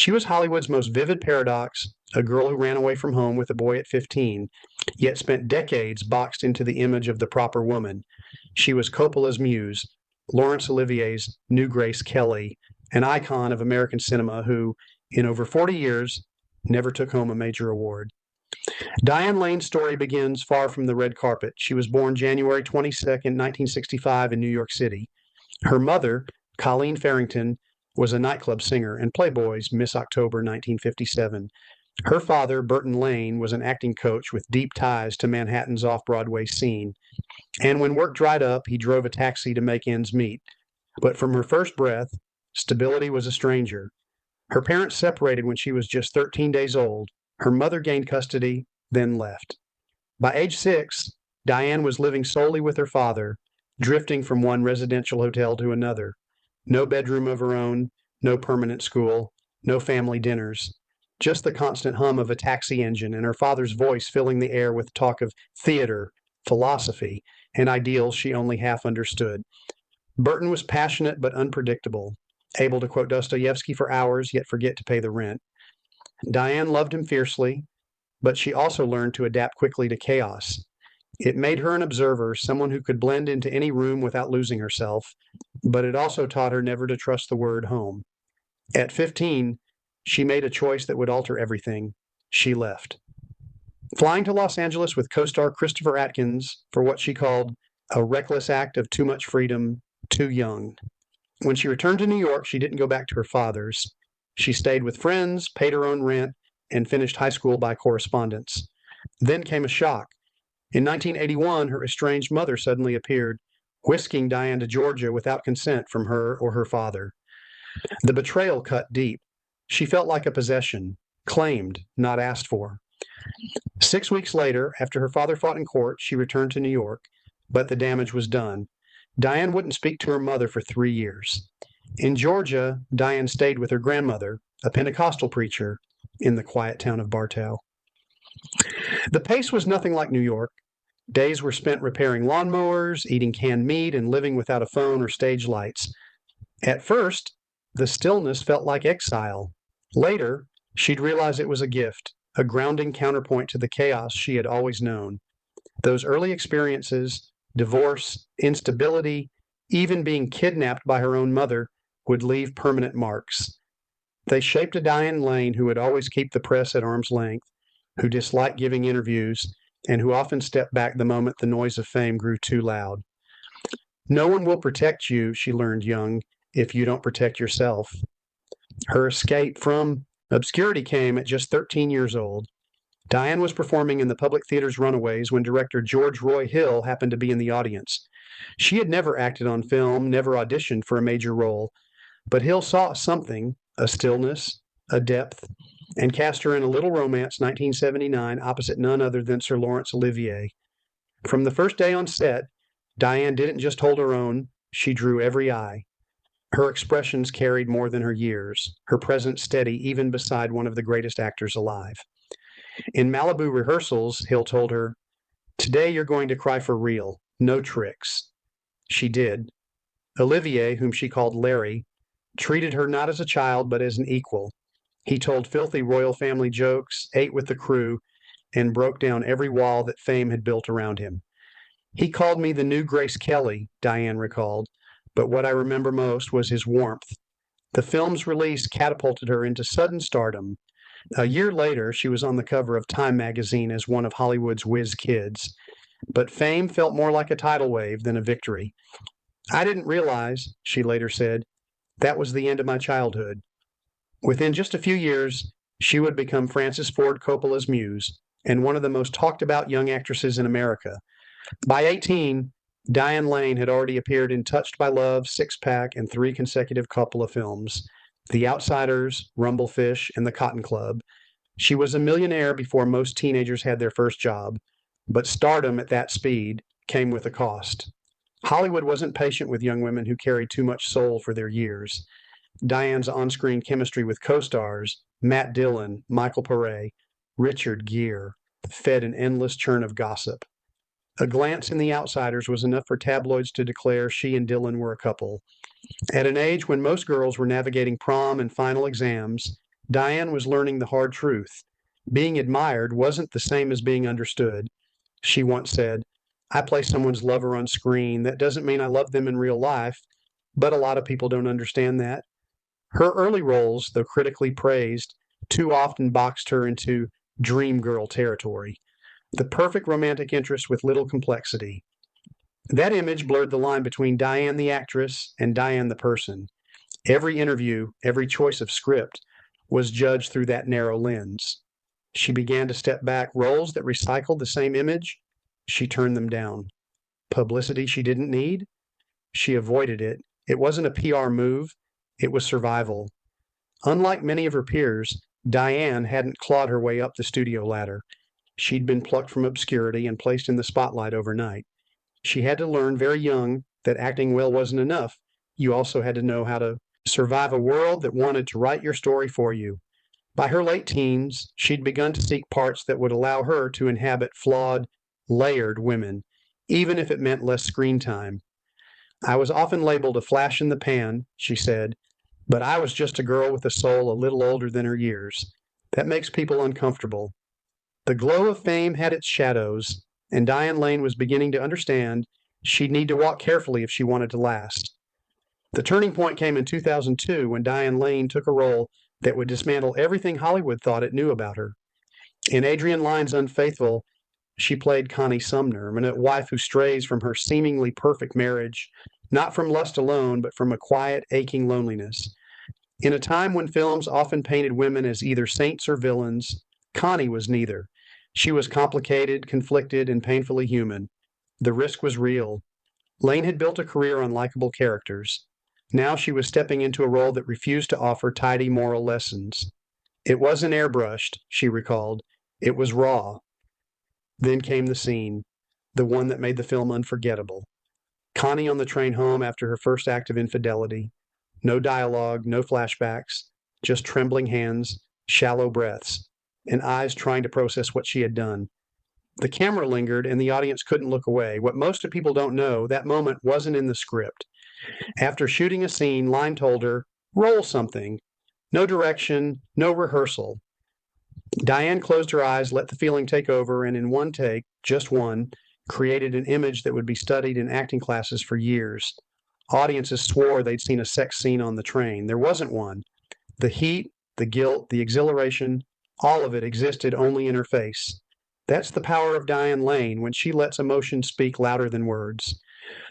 She was Hollywood's most vivid paradox, a girl who ran away from home with a boy at 15, yet spent decades boxed into the image of the proper woman. She was Coppola's muse, Laurence Olivier's new Grace Kelly, an icon of American cinema who, in over 40 years, never took home a major award. Diane Lane's story begins far from the red carpet. She was born January 22nd, 1965 in New York City. Her mother, Colleen Farrington, was a nightclub singer and Playboy's Miss October 1957. Her father, Burton Lane, was an acting coach with deep ties to Manhattan's off-Broadway scene. And when work dried up, he drove a taxi to make ends meet. But from her first breath, stability was a stranger. Her parents separated when she was just 13 days old. Her mother gained custody, then left. By age 6, Diane was living solely with her father, drifting from one residential hotel to another. No bedroom of her own, no permanent school, no family dinners. Just the constant hum of a taxi engine and her father's voice filling the air with talk of theater, philosophy, and ideals she only half understood. Burton was passionate but unpredictable, able to quote Dostoevsky for hours yet forget to pay the rent. Diane loved him fiercely, but she also learned to adapt quickly to chaos. It made her an observer, someone who could blend into any room without losing herself, but it also taught her never to trust the word home. At 15, she made a choice that would alter everything. She left. Flying to Los Angeles with co-star Christopher Atkins for what she called a reckless act of too much freedom, too young. When she returned to New York, she didn't go back to her father's. She stayed with friends, paid her own rent, and finished high school by correspondence. Then came a shock. In 1981, her estranged mother suddenly appeared, whisking Diane to Georgia without consent from her or her father. The betrayal cut deep. She felt like a possession, claimed, not asked for. 6 weeks later, after her father fought in court, she returned to New York, but the damage was done. Diane wouldn't speak to her mother for 3 years. In Georgia, Diane stayed with her grandmother, a Pentecostal preacher, in the quiet town of Bartow. The pace was nothing like New York. Days were spent repairing lawnmowers, eating canned meat, and living without a phone or stage lights. At first, the stillness felt like exile. Later, she'd realize it was a gift, a grounding counterpoint to the chaos she had always known. Those early experiences, divorce, instability, even being kidnapped by her own mother, would leave permanent marks. They shaped a Diane Lane who would always keep the press at arm's length, who disliked giving interviews, and who often stepped back the moment the noise of fame grew too loud. No one will protect you, she learned young, if you don't protect yourself. Her escape from obscurity came at just 13 years old. Diane was performing in the Public Theater's Runaways when director George Roy Hill happened to be in the audience. She had never acted on film, never auditioned for a major role, but Hill saw something, a stillness, a depth, and cast her in A Little Romance, 1979, opposite none other than Sir Laurence Olivier. From the first day on set, Diane didn't just hold her own, she drew every eye. Her expressions carried more than her years, her presence steady even beside one of the greatest actors alive. In Malibu rehearsals, Hill told her, "Today you're going to cry for real, no tricks." She did. Olivier, whom she called Larry, treated her not as a child but as an equal. He told filthy royal family jokes, ate with the crew, and broke down every wall that fame had built around him. He called me the new Grace Kelly, Diane recalled, but what I remember most was his warmth. The film's release catapulted her into sudden stardom. A year later, she was on the cover of Time magazine as one of Hollywood's whiz kids. But fame felt more like a tidal wave than a victory. "I didn't realize," she later said, "that was the end of my childhood." Within just a few years, she would become Francis Ford Coppola's muse and one of the most talked about young actresses in America. By 18, Diane Lane had already appeared in Touched by Love, Six Pack, and 3 consecutive Coppola films, The Outsiders, Rumblefish, and The Cotton Club. She was a millionaire before most teenagers had their first job, but stardom at that speed came with a cost. Hollywood wasn't patient with young women who carried too much soul for their years. Diane's on-screen chemistry with co-stars, Matt Dillon, Michael Paré, Richard Gere, fed an endless churn of gossip. A glance in The Outsiders was enough for tabloids to declare she and Dillon were a couple. At an age when most girls were navigating prom and final exams, Diane was learning the hard truth. Being admired wasn't the same as being understood. She once said, "I play someone's lover on screen. That doesn't mean I love them in real life, but a lot of people don't understand that." Her early roles, though critically praised, too often boxed her into dream girl territory, the perfect romantic interest with little complexity. That image blurred the line between Diane the actress and Diane the person. Every interview, every choice of script was judged through that narrow lens. She began to step back. Roles that recycled the same image, she turned them down. Publicity she didn't need, she avoided it. It wasn't a PR move, it was survival. Unlike many of her peers, Diane hadn't clawed her way up the studio ladder. She'd been plucked from obscurity and placed in the spotlight overnight. She had to learn very young that acting well wasn't enough. You also had to know how to survive a world that wanted to write your story for you. By her late teens, she'd begun to seek parts that would allow her to inhabit flawed, layered women, even if it meant less screen time. "I was often labeled a flash in the pan," she said, "but I was just a girl with a soul a little older than her years. That makes people uncomfortable." The glow of fame had its shadows, and Diane Lane was beginning to understand she'd need to walk carefully if she wanted to last. The turning point came in 2002 when Diane Lane took a role that would dismantle everything Hollywood thought it knew about her. In Adrian Lyne's Unfaithful, she played Connie Sumner, a wife who strays from her seemingly perfect marriage, not from lust alone, but from a quiet, aching loneliness. In a time when films often painted women as either saints or villains, Connie was neither. She was complicated, conflicted, and painfully human. The risk was real. Lane had built a career on likable characters. Now she was stepping into a role that refused to offer tidy moral lessons. It wasn't airbrushed, she recalled. It was raw. Then came the scene, the one that made the film unforgettable. Connie on the train home after her first act of infidelity. No dialogue, no flashbacks, just trembling hands, shallow breaths, and eyes trying to process what she had done. The camera lingered and the audience couldn't look away. What most of people don't know, that moment wasn't in the script. After shooting a scene, Line told her, "Roll something." No direction, no rehearsal. Diane closed her eyes, let the feeling take over, and in one take, just one, created an image that would be studied in acting classes for years. Audiences swore they'd seen a sex scene on the train. There wasn't one. The heat, the guilt, the exhilaration, all of it existed only in her face. That's the power of Diane Lane when she lets emotion speak louder than words.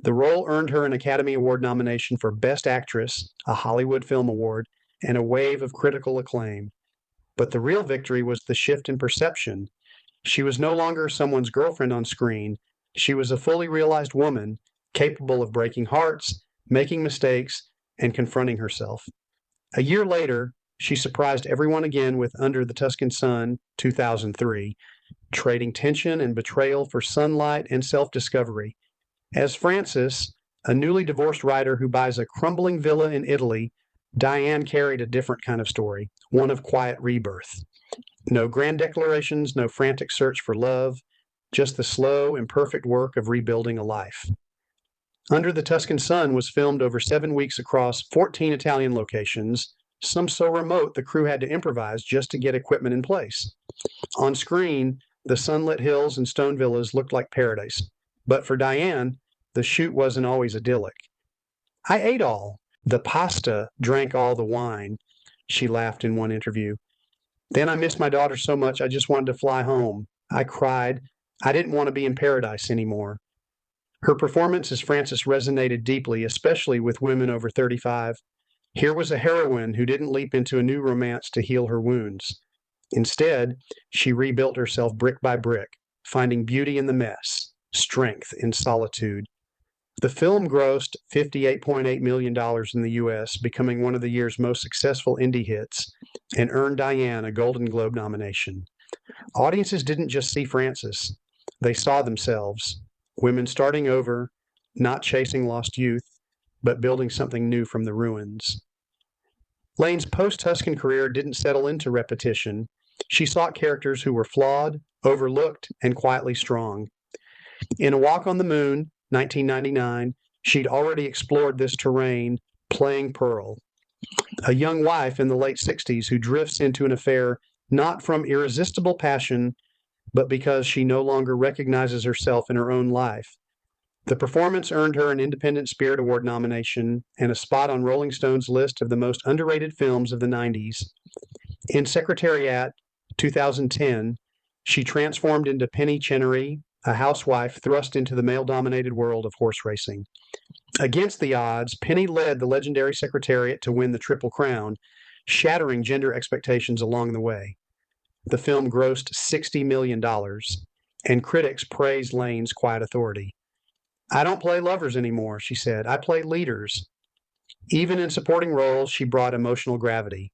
The role earned her an Academy Award nomination for Best Actress, a Hollywood Film Award, and a wave of critical acclaim. But the real victory was the shift in perception. She was no longer someone's girlfriend on screen. She was a fully realized woman, capable of breaking hearts, making mistakes, and confronting herself. A year later, she surprised everyone again with Under the Tuscan Sun, 2003, trading tension and betrayal for sunlight and self-discovery. As Frances, a newly divorced writer who buys a crumbling villa in Italy, Diane carried a different kind of story, one of quiet rebirth. No grand declarations, no frantic search for love, just the slow, imperfect work of rebuilding a life. Under the Tuscan Sun was filmed over 7 weeks across 14 Italian locations, some so remote the crew had to improvise just to get equipment in place. On screen, the sunlit hills and stone villas looked like paradise. But for Diane, the shoot wasn't always idyllic. "I ate all. The pasta drank all the wine," she laughed in one interview. "Then I missed my daughter so much I just wanted to fly home. I cried. I didn't want to be in paradise anymore." Her performance as Frances resonated deeply, especially with women over 35. Here was a heroine who didn't leap into a new romance to heal her wounds. Instead, she rebuilt herself brick by brick, finding beauty in the mess, strength in solitude. The film grossed $58.8 million in the U.S., becoming one of the year's most successful indie hits, and earned Diane a Golden Globe nomination. Audiences didn't just see Frances. They saw themselves, women starting over, not chasing lost youth, but building something new from the ruins. Lane's post-Tuscan career didn't settle into repetition. She sought characters who were flawed, overlooked, and quietly strong. In A Walk on the Moon, 1999, she'd already explored this terrain, playing Pearl. A young wife in the late 60s who drifts into an affair not from irresistible passion, but because she no longer recognizes herself in her own life. The performance earned her an Independent Spirit Award nomination and a spot on Rolling Stone's list of the most underrated films of the 90s. In Secretariat, 2010, she transformed into Penny Chenery, a housewife thrust into the male-dominated world of horse racing. Against the odds, Penny led the legendary Secretariat to win the Triple Crown, shattering gender expectations along the way. The film grossed $60 million, and critics praised Lane's quiet authority. "I don't play lovers anymore," she said. "I play leaders." Even in supporting roles, she brought emotional gravity.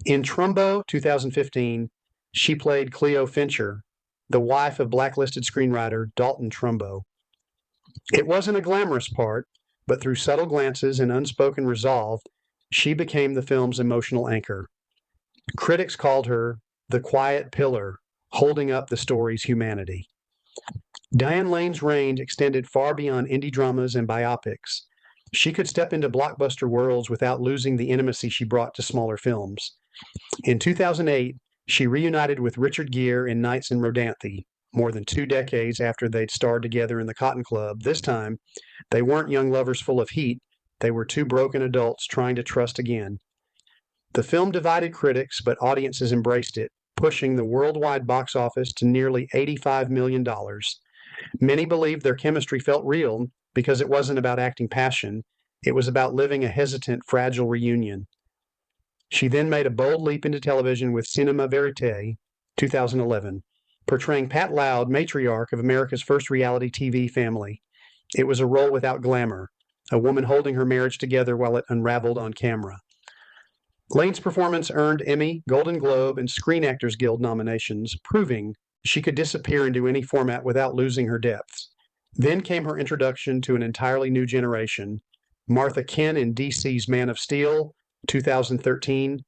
In Trumbo, 2015, she played Cleo Fincher, the wife of blacklisted screenwriter Dalton Trumbo. It wasn't a glamorous part, but through subtle glances and unspoken resolve, she became the film's emotional anchor. Critics called her the quiet pillar, holding up the story's humanity. Diane Lane's range extended far beyond indie dramas and biopics. She could step into blockbuster worlds without losing the intimacy she brought to smaller films. In 2008, she reunited with Richard Gere in Nights in Rodanthe, more than 2 decades after they'd starred together in the Cotton Club. This time, they weren't young lovers full of heat, they were 2 broken adults trying to trust again. The film divided critics, but audiences embraced it, pushing the worldwide box office to nearly $85 million. Many believed their chemistry felt real because it wasn't about acting passion, it was about living a hesitant, fragile reunion. She then made a bold leap into television with Cinema Verite, 2011, portraying Pat Loud, matriarch of America's first reality TV family. It was a role without glamour, a woman holding her marriage together while it unraveled on camera. Lane's performance earned Emmy, Golden Globe, and Screen Actors Guild nominations, proving she could disappear into any format without losing her depth. Then came her introduction to an entirely new generation: Martha Kent in DC's Man of Steel, 2013,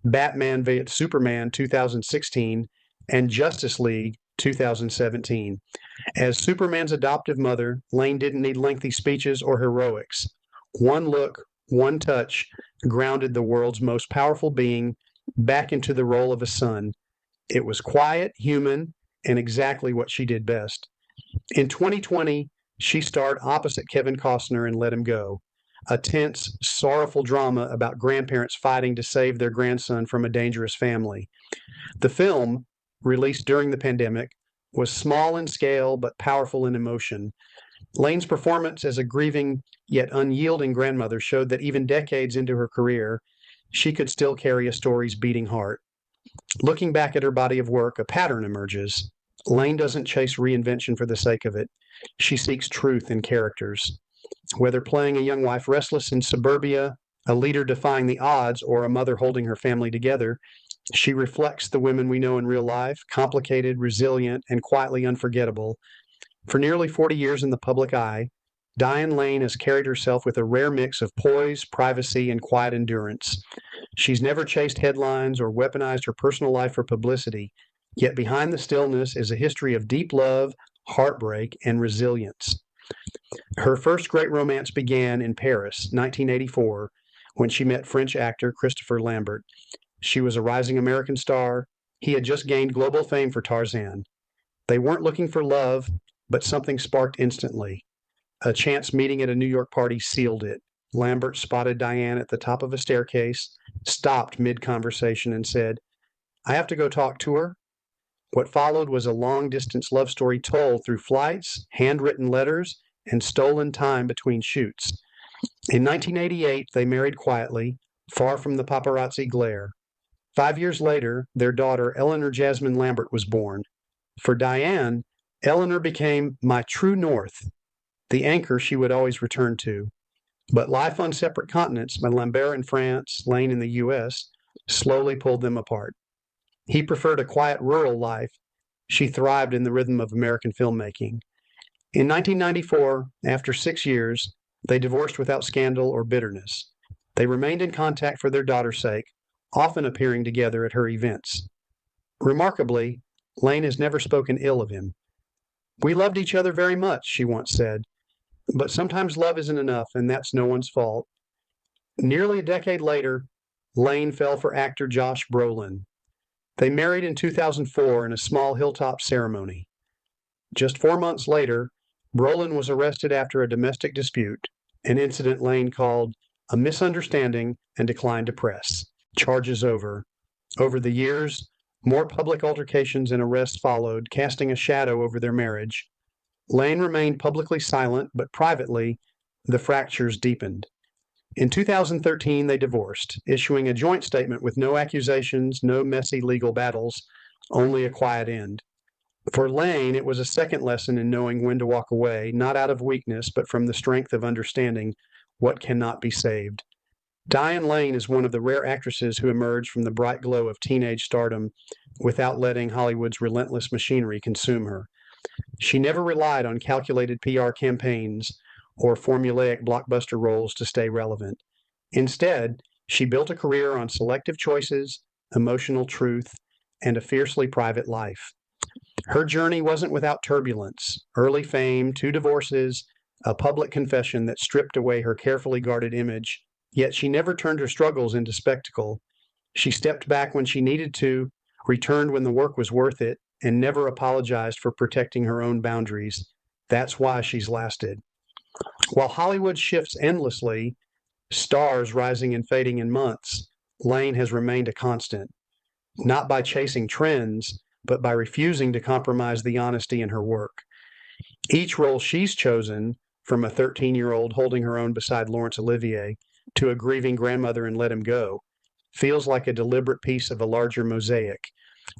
Batman v Superman, 2016, and Justice League, 2017. As Superman's adoptive mother, Lane didn't need lengthy speeches or heroics. One look, one touch, grounded the world's most powerful being back into the role of a son. It was quiet, human, and exactly what she did best. In 2020, she starred opposite Kevin Costner in Let Him Go, a tense, sorrowful drama about grandparents fighting to save their grandson from a dangerous family. The film, released during the pandemic, was small in scale but powerful in emotion. Lane's performance as a grieving yet unyielding grandmother showed that even decades into her career, she could still carry a story's beating heart. Looking back at her body of work, a pattern emerges. Lane doesn't chase reinvention for the sake of it. She seeks truth in characters. Whether playing a young wife restless in suburbia, a leader defying the odds, or a mother holding her family together, she reflects the women we know in real life, complicated, resilient, and quietly unforgettable. For nearly 40 years in the public eye, Diane Lane has carried herself with a rare mix of poise, privacy, and quiet endurance. She's never chased headlines or weaponized her personal life for publicity, yet behind the stillness is a history of deep love, heartbreak, and resilience. Her first great romance began in Paris, 1984, when she met French actor Christopher Lambert. She was a rising American star. He had just gained global fame for Tarzan. They weren't looking for love, but something sparked instantly. A chance meeting at a New York party sealed it. Lambert spotted Diane at the top of a staircase, stopped mid-conversation, and said, "I have to go talk to her." What followed was a long-distance love story told through flights, handwritten letters, and stolen time between shoots. In 1988, they married quietly, far from the paparazzi glare. 5 years later, their daughter, Eleanor Jasmine Lambert, was born. For Diane, Eleanor became my true north, the anchor she would always return to. But life on separate continents, Lambert in France, Lane in the U.S., slowly pulled them apart. He preferred a quiet rural life. She thrived in the rhythm of American filmmaking. In 1994, after 6 years, they divorced without scandal or bitterness. They remained in contact for their daughter's sake, often appearing together at her events. Remarkably, Lane has never spoken ill of him. "We loved each other very much," she once said, "but sometimes love isn't enough, and that's no one's fault." Nearly a decade later, Lane fell for actor Josh Brolin. They married in 2004 in a small hilltop ceremony. Just 4 months later, Brolin was arrested after a domestic dispute, an incident Lane called a misunderstanding and declined to press. Charges over. Over the years, more public altercations and arrests followed, casting a shadow over their marriage. Lane remained publicly silent, but privately, the fractures deepened. In 2013, they divorced, issuing a joint statement with no accusations, no messy legal battles, only a quiet end. For Lane, it was a second lesson in knowing when to walk away, not out of weakness, but from the strength of understanding what cannot be saved. Diane Lane is one of the rare actresses who emerged from the bright glow of teenage stardom without letting Hollywood's relentless machinery consume her. She never relied on calculated PR campaigns or formulaic blockbuster roles to stay relevant. Instead, she built a career on selective choices, emotional truth, and a fiercely private life. Her journey wasn't without turbulence: early fame, 2 divorces, a public confession that stripped away her carefully guarded image. Yet she never turned her struggles into spectacle. She stepped back when she needed to, returned when the work was worth it, and never apologized for protecting her own boundaries. That's why she's lasted. While Hollywood shifts endlessly, stars rising and fading in months, Lane has remained a constant, not by chasing trends, but by refusing to compromise the honesty in her work. Each role she's chosen, from a 13-year-old holding her own beside Laurence Olivier to a grieving grandmother in Let Him Go, feels like a deliberate piece of a larger mosaic.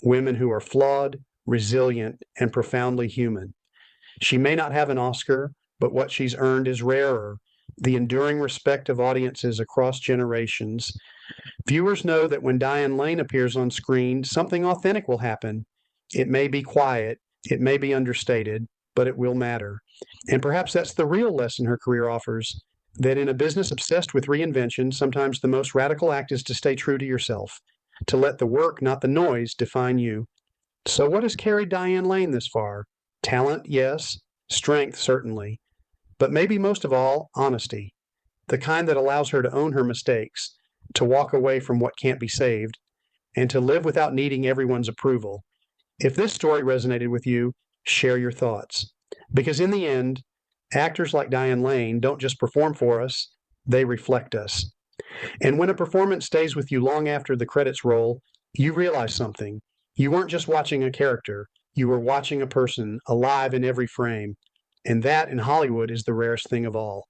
Women who are flawed, resilient, and profoundly human. She may not have an Oscar, but what she's earned is rarer: the enduring respect of audiences across generations. Viewers know that when Diane Lane appears on screen, something authentic will happen. It may be quiet, it may be understated, but it will matter. And perhaps that's the real lesson her career offers: that in a business obsessed with reinvention, sometimes the most radical act is to stay true to yourself, to let the work, not the noise, define you. So what has carried Diane Lane this far? Talent, yes. Strength, certainly. But maybe most of all, honesty. The kind that allows her to own her mistakes, to walk away from what can't be saved, and to live without needing everyone's approval. If this story resonated with you, share your thoughts. Because in the end, actors like Diane Lane don't just perform for us, they reflect us. And when a performance stays with you long after the credits roll, you realize something. You weren't just watching a character, you were watching a person, alive in every frame. And that, in Hollywood, is the rarest thing of all.